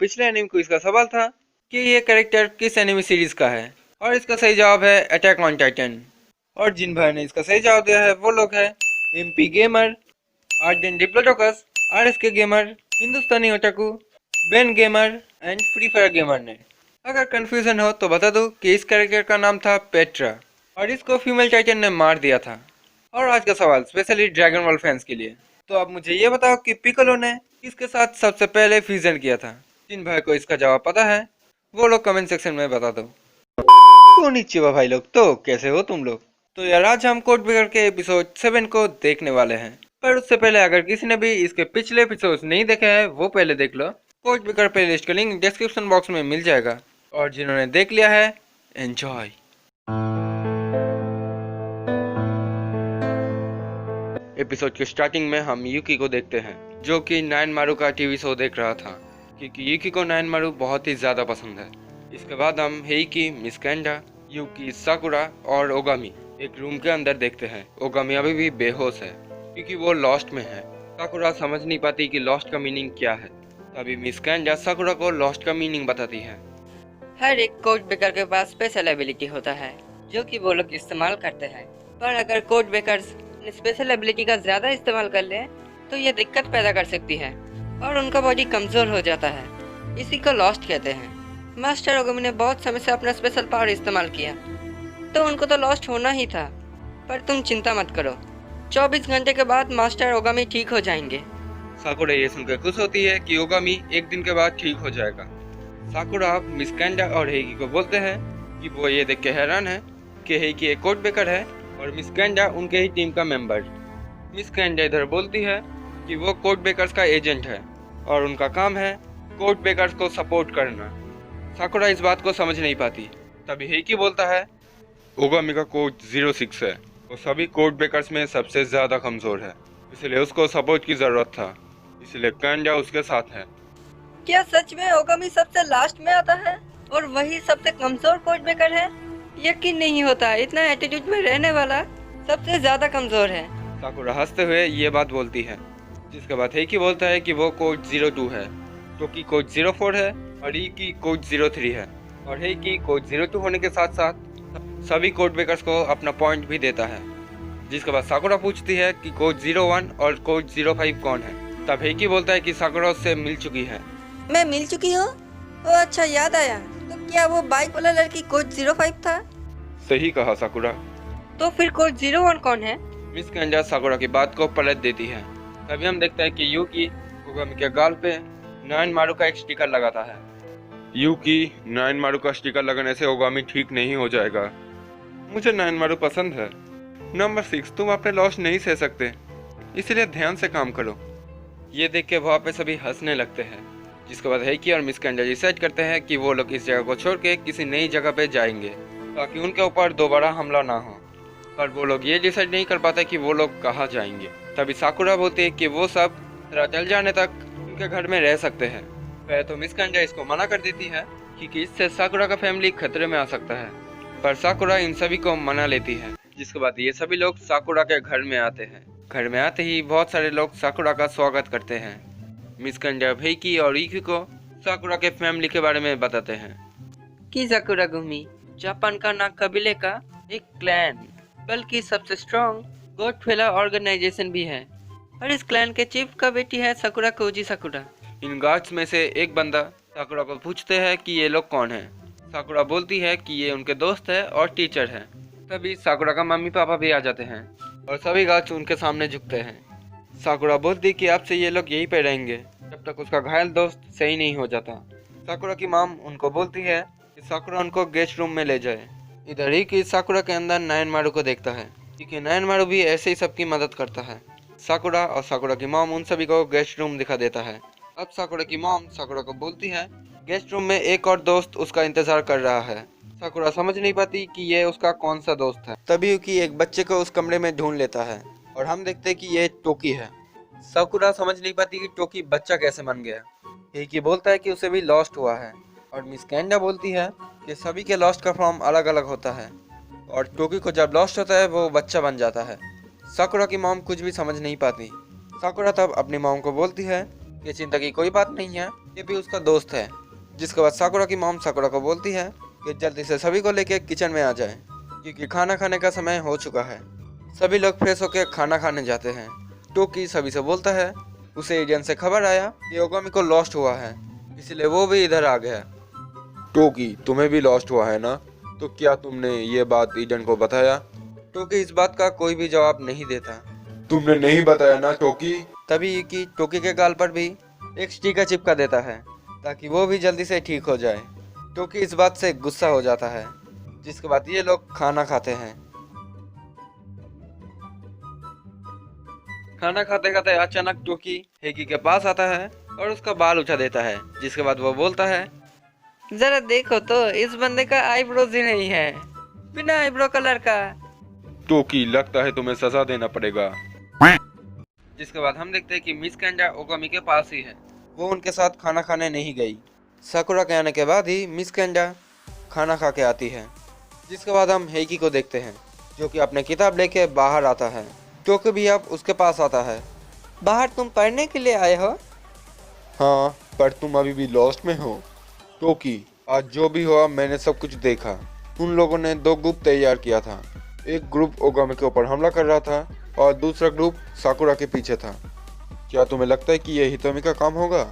पिछले anime quiz का सवाल था कि ये कैरेक्टर किस एनिमे सीरीज का है, और इसका सही जवाब है अटैक ऑन टाइटन। और जिन भाई ने इसका सही जवाब दिया है वो लोग हैं MP gamer, Arden Diplodocus, RSK gamer, Hindustani otaku, Ben gamer and free fire gamer ने। अगर कंफ्यूजन हो तो बता दूं कि इस कैरेक्टर का नाम था पेट्रा और इसको फीमेल टाइटन ने मार दिया था। और आज का सवाल स्पेशली ड्रैगन बॉल फैंस के लिए। तो आप मुझे ये बताओ कि पिकोलो ने किसके साथ सबसे पहले फ्यूजन किया था। जिन भाई को इसका जवाब पता है वो लोग कमेंट सेक्शन में बता दो। कोनिचिवा भाई लोग, तो कैसे हो तुम लोग। तो यार आज हम कोड ब्रेकर के एपिसोड 7 को देखने वाले हैं, पर उससे पहले अगर किसी ने भी इसके पिछले एपिसोड नहीं देखे हैं वो पहले देख लो। कोड ब्रेकर प्लेलिस्ट का लिंक डिस्क्रिप्शन बॉक्स में मिल जाएगा। और जिन्होंने देख लिया है एंजॉय। एपिसोड के स्टार्टिंग में हम यूकी को देखते हैं जो कि नाइन मारू का टीवी शो देख रहा था, क्योंकि यूकी को नाइन मारू बहुत ही ज्यादा पसंद है। इसके बाद हम हेइकी, मिस कैंडा, यूकी, साकुरा और ओगामी एक रूम के अंदर देखते हैं। ओगामी अभी भी बेहोश है क्योंकि वो लॉस्ट में है। साकुरा समझ नहीं पाती कि लॉस्ट का मीनिंग क्या है। तभी मिस कैंडा साकुरा को लॉस्ट का मीनिंग बताती है। हर एक कोड ब्रेकर के पास स्पेशल एबिलिटी होता है जो कि वो लोग इस्तेमाल करते हैं, पर अगर कोड ब्रेकर्स स्पेशल एबिलिटी का ज्यादा इस्तेमाल कर ले तो ये दिक्कत पैदा कर सकती है और उनका बॉडी कमजोर हो जाता है। इसी को लॉस्ट कहते हैं। मास्टर ओगामी ने बहुत समय से अपना स्पेशल पावर इस्तेमाल किया तो उनको तो लॉस्ट होना ही था, पर तुम चिंता मत करो, 24 घंटे के बाद मास्टर ओगामी ठीक हो जाएंगे। साकुरा ये सुनकर खुश होती है कि ओगामी एक दिन के बाद ठीक हो जाएगा। साकुरा मिस कैंडा और हेइकी को बोलते हैं कि वो ये देख के हैरान है कि हेइकी एक कोड ब्रेकर है और मिस कैंडा उनके ही टीम का मेंबर। मिस कैंडा इधर बोलती है कि वो कोड ब्रेकर्स का एजेंट है और उनका काम है कोड ब्रेकर्स को सपोर्ट करना। साकुरा इस बात को समझ नहीं पाती। तभी हेइकी बोलता है ओगामी का कोड 06 है, वो सभी कोड ब्रेकर्स में सबसे ज्यादा कमजोर है, इसलिए उसको सपोर्ट की जरूरत था, इसलिए कैंडा उसके साथ है। क्या सच में ओगामी सबसे लास्ट में आता है और वही सबसे कमजोर कोड ब्रेकर है? यकीन नहीं होता, इतना एटीट्यूड में रहने वाला सबसे ज्यादा कमजोर है। साकुरा हंसते हुए ये बात बोलती है, जिसके बाद हेइकी बोलता है कि वो कोड 02 है, टोकी कोड 04 है और ईकी कोड 03 है। और हेइकी कोड 02 होने के साथ साथ सभी कोड ब्रेकर्स को अपना पॉइंट भी देता है। जिसके बाद साकुरा पूछती है कि कोड 01 और कोड 05 कौन है। तब हेइकी बोलता है कि साकुरा उससे मिल चुकी है। मैं मिल चुकी हूँ? ओ अच्छा, याद आया। तो क्या वो बाइक वाला लड़की कोड 05 था? सही कहा साकुरा। तो फिर कोड 01 कौन है? मिस कैंडा साकुरा की बात को पलट देती है। तभी हम देखते हैं कि यूकी ओगामी के गाल पे नाइन मारू का एक स्टिकर लगाता है। यूकी, नाइन मारू का स्टिकर लगाने से ओगामी ठीक नहीं हो जाएगा। मुझे नाइन मारू पसंद है। नंबर 6, तुम अपने लॉस नहीं सह सकते, इसलिए ध्यान से काम करो। ये देख के वहाँ पे सभी हंसने लगते हैं। जिसके बाद हेइकी और मिस कैंडा डिसाइड करते हैं कि वो लोग इस जगह को छोड़ के किसी नई जगह पे जाएंगे ताकि उनके ऊपर दोबारा हमला ना हो। पर वो लोग ये डिसाइड नहीं कर पाते कि वो लोग कहाँ जाएंगे। तभी साकुरा बोलती है कि वो सब चल जाने तक उनके घर में रह सकते हैं। पहले तो मिस कैंडा इसको मना कर देती है क्योंकि इससे साकुरा का फैमिली खतरे में आ सकता है, पर साकुरा इन सभी को मना लेती है। जिसके बाद ये सभी लोग साकुरा के घर में आते हैं। घर में आते ही बहुत सारे लोग साकुरा का स्वागत करते हैं। मिस कैंडा हेइकी और ईकी को साकुरा के फैमिली के बारे में बताते हैं कि साकुरागुमी जापान का ना कबीले का एक क्लैन, बल्कि सबसे स्ट्रॉन्ग गोडफेला ऑर्गेनाइजेशन भी है, और इस क्लैन के चीफ का बेटी है साकुरा कोजी साकुरा। इन गार्ड्स में से एक बंदा साकुरा को पूछते हैं कि ये लोग कौन हैं। साकुरा बोलती है कि ये उनके दोस्त है और टीचर है। तभी साकुरा का मम्मी पापा भी आ जाते हैं और सभी गार्ड्स उनके सामने झुकते हैं। साकुरा बोलती कि अब से ये लोग यहीं पे रहेंगे जब तक उसका घायल दोस्त सही नहीं हो जाता। साकुरा की माम उनको बोलती है कि साकुरा उनको गेस्ट रूम में ले जाए। इधर ही कि साकुरा के अंदर नाइन मारू को देखता है क्योंकि नाइन मारू भी ऐसे ही सबकी मदद करता है। साकुरा और साकुरा की माम उन सभी को गेस्ट रूम दिखा देता है। अब साकुरा की माम साकुरा को बोलती है गेस्ट रूम में एक और दोस्त उसका इंतजार कर रहा है। साकुरा समझ नहीं पाती कि ये उसका कौन सा दोस्त है। तभी यूकी एक बच्चे को उस कमरे में ढूंढ लेता है और हम देखते हैं कि ये टोकी है। साकुरा समझ नहीं पाती कि टोकी बच्चा कैसे बन गया। हेइकी बोलता है कि उसे भी लॉस्ट हुआ है और मिस कैंडा बोलती है कि सभी के लॉस्ट का फॉर्म अलग अलग होता है और टोकी को जब लॉस्ट होता है वो बच्चा बन जाता है। साकुरा की मॉम कुछ भी समझ नहीं पाती। साकुरा तब अपनी मॉम को बोलती है कि चिंता की कोई बात नहीं है, ये भी उसका दोस्त है। जिसके बाद साकुरा की मॉम साकुरा को बोलती है कि जल्दी से सभी को लेके किचन में आ जाए क्योंकि खाना खाने का समय हो चुका है। सभी लोग फ्रेश होकर खाना खाने जाते हैं। टोकी सभी से बोलता है उसे एजेंट से खबर आया कि ओगामी को लॉस्ट हुआ है, इसलिए वो भी इधर आ गया। टोकी तुम्हें भी लॉस्ट हुआ है ना, तो क्या तुमने ये बात एजेंट को बताया? टोकी इस बात का कोई भी जवाब नहीं देता। तुमने नहीं बताया ना टोकी? तभी यूकी टोकी के गाल पर भी एक स्टिकर चिपका देता है ताकि वो भी जल्दी से ठीक हो जाए। टोकी इस बात से गुस्सा हो जाता है। जिसके बाद ये लोग खाना खाते हैं। खाना खाते खाते अचानक टोकी हेगी के पास आता है और उसका बाल उठा देता है। जिसके बाद वो बोलता है जरा देखो तो इस बंदे का आईब्रोज ही नहीं है, बिना आईब्रो कलर का। टोकी लगता है तुम्हें सजा देना पड़ेगा। जिसके बाद हम देखते हैं कि मिस केंडा ओगामी के पास ही है। वो उनके साथ खाना खाने नहीं गई। साकुरा के आने के बाद ही मिस केंडा खाना खा के आती है। जिसके बाद हम हेगी को देखते हैं जो कि अपने किताब लेके बाहर आता है। टोकी भी अब उसके पास आता है। बाहर तुम पढ़ने के लिए आए हो? हाँ, पर तुम अभी भी लॉस्ट में हो। टोकी आज जो भी हुआ मैंने सब कुछ देखा। उन लोगों ने दो ग्रुप तैयार किया था। एक ग्रुप ओगामी के ऊपर हमला कर रहा था और दूसरा ग्रुप साकुरा के पीछे था। क्या तुम्हें लगता है कि यह हितोमी का काम होगा?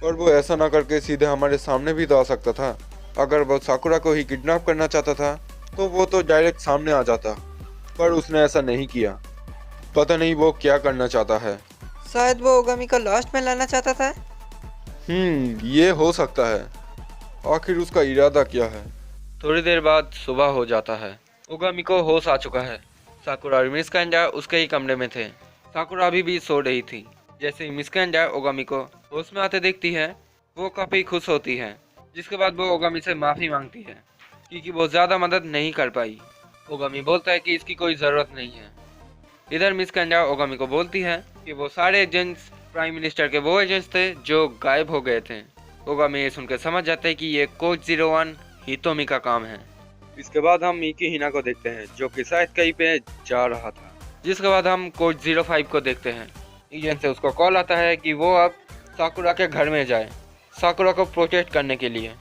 पर वो ऐसा ना करके सीधे हमारे सामने भी तो आ सकता था। अगर वो साकुरा को ही किडनैप करना चाहता था तो वो तो डायरेक्ट सामने आ जाता, पर उसने ऐसा नहीं किया। पता नहीं वो क्या करना चाहता है। शायद वो ओगामी को लॉस्ट में लाना चाहता था। ये हो सकता है। आखिर उसका इरादा क्या है? थोड़ी देर बाद सुबह हो जाता है। ओगामी को होश आ चुका है। साकुरा और मिस केंडा उसके ही कमरे में थे। साकुरा अभी भी सो रही थी। जैसे ही मिस केंडा ओगामी को होश में आते देखती है वो काफ़ी खुश होती है। जिसके बाद वो ओगामी से माफ़ी मांगती है क्योंकि वो ज़्यादा मदद नहीं कर पाई। ओगामी बोलता है कि इसकी कोई ज़रूरत नहीं है। इधर मिस केंडा ओगामी को बोलती है कि वो सारे एजेंट्स प्राइम मिनिस्टर के वो एजेंट्स थे जो गायब हो गए थे। ओगामी ये सुनकर समझ जाता है कि ये कोड 01 हितोमी का काम है। इसके बाद हम मीकी हिना को देखते हैं जो कि शायद कहीं पे जा रहा था। जिसके बाद हम कोड 05 को देखते हैं। एजेंट से उसको कॉल आता है कि वो अब साकुरा के घर में जाए साकुरा को प्रोटेक्ट करने के लिए,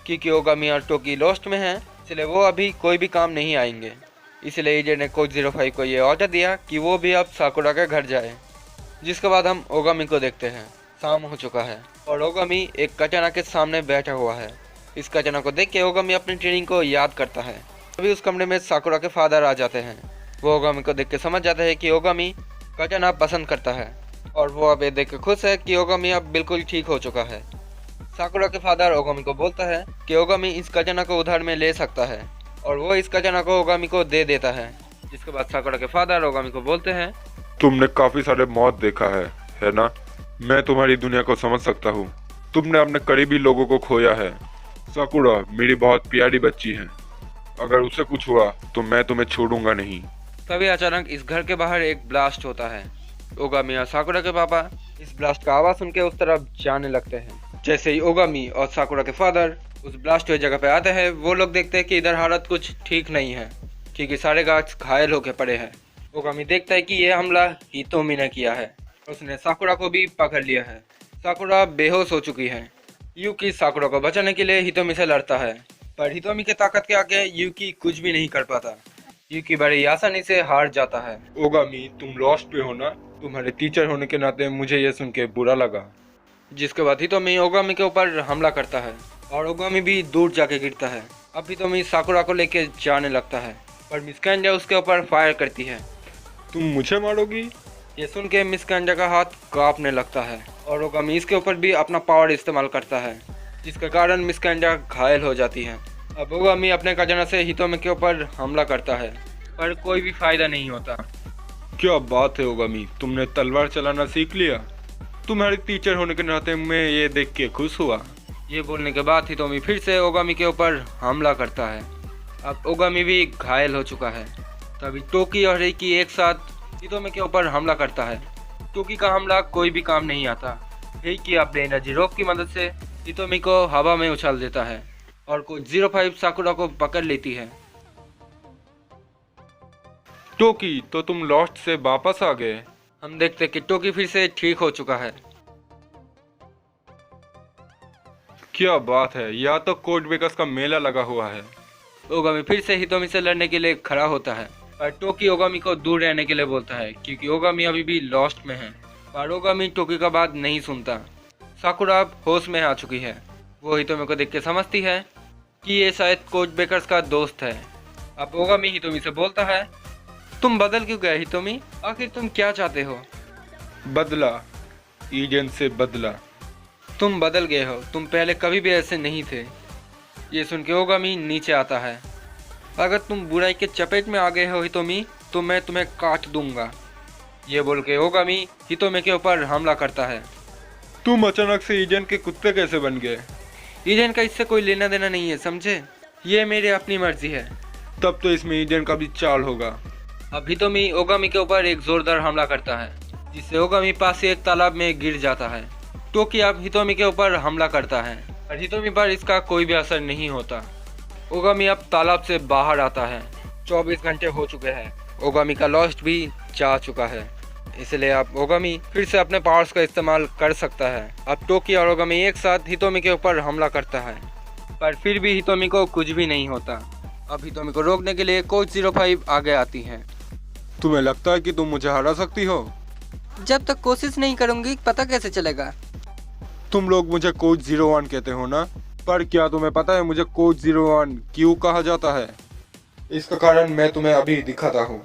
क्योंकि ओगामी और टोकी लॉस्ट में हैं, इसलिए वो अभी कोई भी काम नहीं आएंगे। इसलिए एजेंट ने कोड 05 को ये ऑर्डर दिया कि वो भी अब साकुरा के घर जाए। जिसके बाद हम ओगामी को देखते हैं। शाम हो चुका है और ओगामी एक कचना के सामने बैठा हुआ है। इस कचना को देख के ओगामी अपनी ट्रेनिंग को याद करता है। तभी उस कमरे में साकुरा के फादर आ जाते हैं। वो ओगामी को देख के समझ जाता है कि ओगामी कचना पसंद करता है और वो अब ये देख के खुश है कि ओगामी अब बिल्कुल ठीक हो चुका है। साकुरा के फादर ओगामी को बोलता है कि ओगामी इस कचना को उधार में ले सकता है और वो इस कचना को ओगामी को दे देता है। जिसके बाद साकुरा के फादर ओगामी को बोलते हैं तुमने काफी सारे मौत देखा है ना? मैं तुम्हारी दुनिया को समझ सकता हूँ। तुमने अपने करीबी लोगों को खोया है। साकुरा मेरी बहुत प्यारी बच्ची है। अगर उसे कुछ हुआ तो मैं तुम्हें छोड़ूंगा नहीं। तभी अचानक इस घर के बाहर एक ब्लास्ट होता है। ओगामी और साकुरा के पापा इस ब्लास्ट का आवाज सुन के उस तरफ जाने लगते हैं। जैसे ही ओगामी और साकुरा के फादर उस ब्लास्ट हुए जगह पे आते हैं, वो लोग देखते हैं कि इधर हालत कुछ ठीक नहीं है क्योंकि सारे गार्ड्स घायल होकर पड़े हैं। ओगामी देखता है कि यह हमला हितोमी ने किया है। उसने साकुरा को भी पकड़ लिया है। साकुरा बेहोश हो चुकी है। यूकी साकुरा को बचाने के लिए हितोमी से लड़ता है, पर हितोमी की ताकत के आगे यूकी कुछ भी नहीं कर पाता। यूकी बड़ी आसानी से हार जाता है। ओगामी तुम लॉस्ट पे हो ना? तुम्हारे टीचर होने के नाते मुझे ये सुन के बुरा लगा। जिसके बाद हितोमी ओगामी के ऊपर हमला करता है और ओगामी भी दूर जाके गिरता है। अब हितोमी साकुरा को लेके जाने लगता है, पर मिस केंडा उसके ऊपर फायर करती है। तुम मुझे मारोगी? ये सुन के मिस केंडा का हाथ कांपने लगता है और ओगामी इसके ऊपर भी अपना पावर इस्तेमाल करता है, जिसके कारण मिस केंडा घायल हो जाती है। अब ओगामी अपने कजना से हितोमी के ऊपर हमला करता है, पर कोई भी फायदा नहीं होता। क्या बात है ओगामी, तुमने तलवार चलाना सीख लिया। तुम्हारे टीचर होने के नाते मैं ये देख के खुश हुआ। ये बोलने के बाद हितोमी फिर से ओगामी के ऊपर हमला करता है। अब ओगामी भी घायल हो चुका है। तभी टोकी और रेकी एक साथ हितोमी के ऊपर हमला करता है। टोकी का हमला कोई भी काम नहीं आता। रेकी अपने एनर्जी रोप की मदद से हितोमी को हवा में उछाल देता है और कोड 05 साकुरा को पकड़ लेती है। टोकी तो तुम लॉस्ट से वापस आ गए। हम देखते कि टोकी फिर से ठीक हो चुका है। क्या बात है, यहाँ तो कोड ब्रेकर्स का मेला लगा हुआ है। ओगामी फिर से हितोमी से लड़ने के लिए खड़ा होता है पर टोकी ओगामी को दूर रहने के लिए बोलता है क्योंकि ओगामी अभी भी लॉस्ट में है। पर ओगामी टोकी का बात नहीं सुनता। साकुरा अब होश में आ चुकी है। वो हितोमी को देख के समझती है कि ये शायद कोड ब्रेकर्स का दोस्त है। अब ओगामी हितोमी से बोलता है, तुम बदल क्यों गए हितोमी, आखिर तुम क्या चाहते हो? बदला, ईजन से बदला। तुम बदल गए हो, तुम पहले कभी भी ऐसे नहीं थे। ये सुन के ओगामी नीचे आता है। अगर तुम बुराई के चपेट में आ गए हो हितोमी तो मैं तुम्हें काट दूंगा। ये बोल के ओगामी हितोमी के ऊपर हमला करता है। तुम अचानक से ईजन के कुत्ते कैसे बन गए? ईजन का इससे कोई लेना देना नहीं है, समझे? ये मेरी अपनी मर्जी है। तब तो इसमें ईजन का भी चाल होगा। अब हितोमी ओगामी के ऊपर एक जोरदार हमला करता है जिससे ओगामी पास से एक तालाब में गिर जाता है। टोकी अब हितोमी के ऊपर हमला करता है पर हितोमी पर इसका कोई भी असर नहीं होता। ओगामी अब तालाब से बाहर आता है। 24 घंटे हो चुके हैं। ओगामी का लॉस्ट भी जा चुका है, इसलिए अब ओगामी फिर से अपने पावर्स का इस्तेमाल कर सकता है। अब टोकी और ओगामी एक साथ हितोमी के ऊपर हमला करता है पर फिर भी हितोमी को कुछ भी नहीं होता। अब हितोमी को रोकने के लिए कोच 05 आगे आती है। तुम्हें लगता है कि तुम मुझे हरा सकती हो? जब तक कोशिश नहीं करूंगी पता कैसे चलेगा? तुम लोग मुझे कोच 01 कहते हो ना, पर क्या तुम्हें पता है मुझे कोच 01 क्यों कहा जाता है? इसका कारण मैं तुम्हें अभी दिखाता हूँ।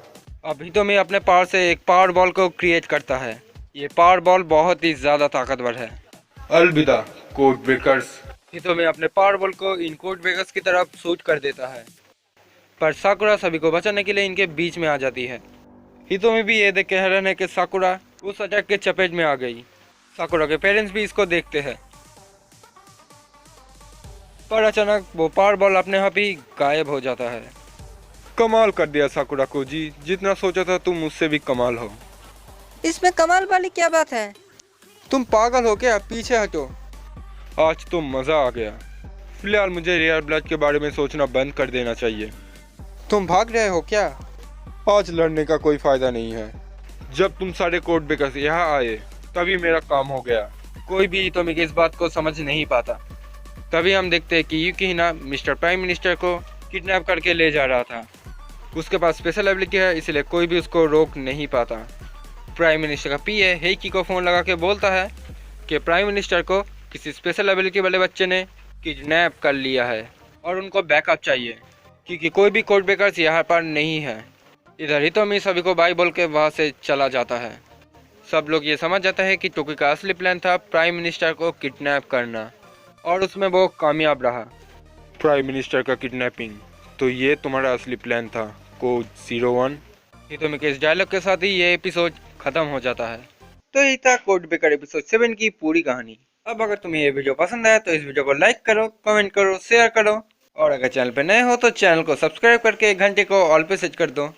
अब हितोमी अपने पावर से एक पावर बॉल को क्रिएट करता है। ये पावर बॉल बहुत ही ज्यादा ताकतवर है। अलविदा कोड ब्रेकर्स। हितोमी अपने पावर बॉल को इन कोड ब्रेकर्स की तरफ शूट कर देता है पर साकुरा सभी को बचाने के लिए इनके बीच में आ जाती है। हितोमी भी ये देख के हैरान है कि साकुरा उस अटैक के चपेट में आ गई। साकुरा के पेरेंट्स भी इसको देखते हैं पर अचानक वो पावर बॉल अपने आप ही गायब हो जाता है। कमाल कर दिया साकुरा को जी, जितना सोचा था तुम मुझसे भी कमाल हो। इसमें कमाल वाली क्या बात है? तुम पागल हो क्या? पीछे हटो। आज तो मजा आ गया। फिलहाल मुझे रेयर ब्लड के बारे में सोचना बंद कर देना चाहिए। तुम भाग रहे हो क्या? आज लड़ने का कोई फायदा नहीं है। जब तुम सारे कोड ब्रेकर्स यहाँ आए तभी मेरा काम हो गया। कोई भी हितोमी की इस बात को समझ नहीं पाता। तभी हम देखते हैं कि युकिहिना मिस्टर प्राइम मिनिस्टर को किडनैप करके ले जा रहा था। उसके पास स्पेशल एबिलिटी है इसलिए कोई भी उसको रोक नहीं पाता। प्राइम मिनिस्टर का पीए हेइकी को फ़ोन लगा के बोलता है कि प्राइम मिनिस्टर को किसी स्पेशल एबिलिटी वाले बच्चे ने किडनैप कर लिया है और उनको बैकअप चाहिए क्योंकि कोई भी कोड ब्रेकर्स यहाँ पर नहीं है। इधर हितोमी सभी को बाय बोल के वहाँ से चला जाता है। सब लोग ये समझ जाता है कि टोकी का असली प्लान था प्राइम मिनिस्टर को किडनैप करना और उसमें वो कामयाब रहा। प्राइम मिनिस्टर का किडनैपिंग, तो ये तुम्हारा असली प्लान था कोड 01। हितोमी के इस डायलॉग के साथ ही ये एपिसोड खत्म हो जाता है। तो ये था कोड ब्रेकर एपिसोड 7 की पूरी कहानी। अब अगर तुम्हें ये वीडियो पसंद आया तो इस वीडियो को लाइक करो, कमेंट करो, शेयर करो और अगर चैनल पे नए हो तो चैनल को सब्सक्राइब करके घंटे को ऑल पे सेट कर दो।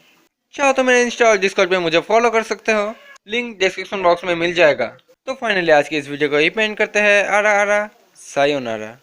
चाहो तो मेरे इंस्टा और डिस्कॉर्ड पे मुझे फॉलो कर सकते हो, लिंक डिस्क्रिप्शन बॉक्स में मिल जाएगा। तो फाइनली आज की इस वीडियो को ही पेंट करते हैं। आरा आरा सायोनारा।